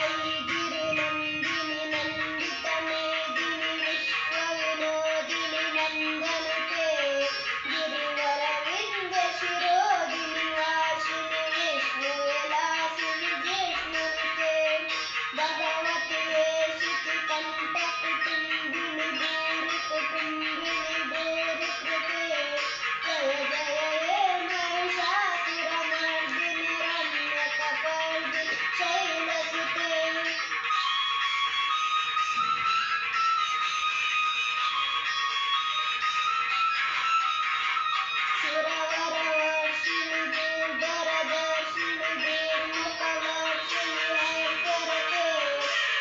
ऐगिरिनन्दिनि नन्दितमेदिनि विश्वविनोदिनि नन्दनुते गिरिवरविन्ध्यशिरोदिनि वासिनि विष्णुविलासिनि जिष्णुनुते भगवति वेशितिकण्ठकुटुम्बिनि भूरिकुटुम्बिनि भूरिकृते जय जय हे महिषासुरमर्दिनि रम्यकपर्दिनि शैलसुते सुरवरवर्षिणि दुर्धरदर्शिनि दुर्मुखवर्षिणि हैकरते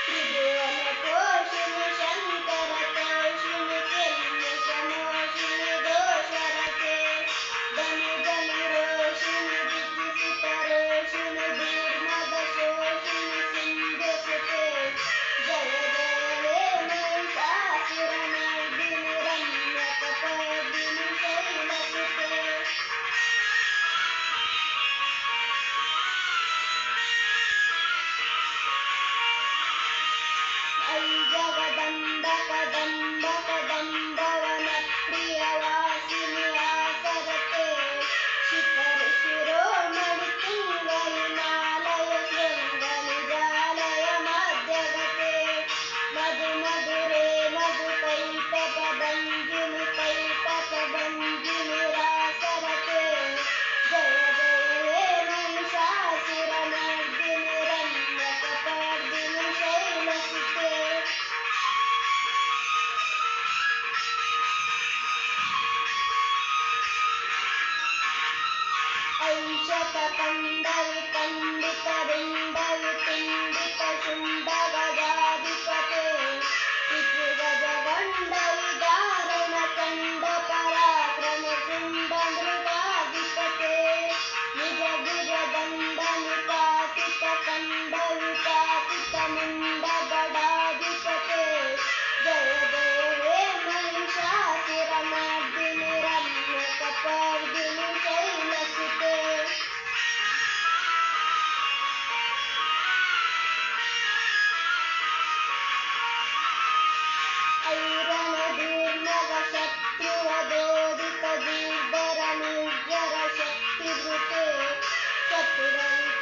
त्रिभुवनपोषिणि शङ्करतोषिणि किल्बिषमोषिणि दोषरते धनुधनुरोषिणि दितिसुतरोषिणि दुर्मदशोषिणि सिन्धुसुते जय जय हे महिषासुरमर्दिनि रम्यकपर्दिनि शैलसुते ऐ जगदम्ब कदम्ब कदम्बवनप्रियवासिनि आसरते शिखरशिरोमणि तुङ्गहिमालय शृङ्गनिजालय मध्यगते मधुमधुरे मधुकैटभञ्जिनि कैटभञ्जिनि रासरते जय जय हे महिषासुरमर्दिनि रम्यकपर्दिनि शैलसुते ऐशतकण्डविकण्डितरुण्डवितुण्डितशुण्डगजाधिपते ऋजुगजगण्डविदारुणचण्डपराक्रमशुण्डमृगाधिपते निजगिरदण्डनिपातितकण्डविपातितमुण्डगडाधिपते जय जय हे महिषासुरमर्दिनि रम्यकपर्दिनि शैलसुते ऐरणधूर्मवशत्रुवदोदितदुर्धरनिर्जरशक्तिभृते चतुरविचारधुरीन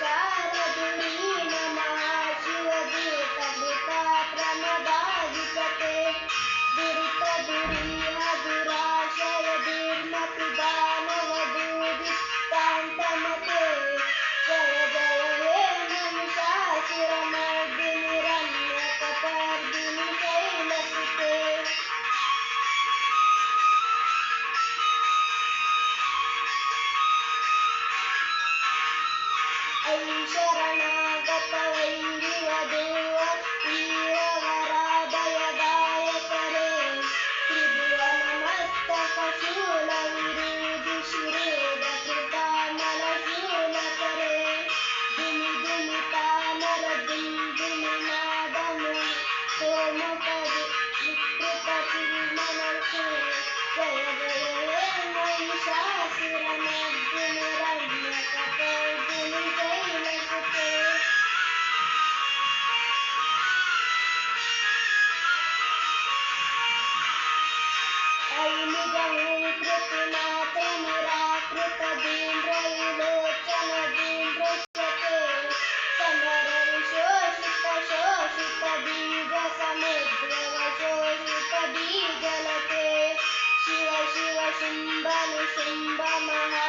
महाशिवदूतभृताप्रमदाधिपते दुरितदुरीह दुराशय दुर्मतिदानवदूदितान्तमते जय जय हे महिषासुरमर्दिनि रम्यकपर्दिनि शैलसुते ऐ शरणागतवैरिवधूव वीरवराभयदायकरे त्रिभुवनमस्तकशूलविरूधिशिरेदकृतामलशूलकरे धुमिधुमितामरदुन्दुमिनादमु सोमपविकृतचिन्मनसे जय जय हे महिषासुरमर्दिनि रम्यकपर्दिनि शैलसुते ऐ निजहूकृतिमात्रनिराकृतदीन्द्रविलोचनदीन्द्रशते समरविशोषितशोषितबीजसमुद्रवशोषितबीजलते शिव शिव शुम्भनिशुम्भमहा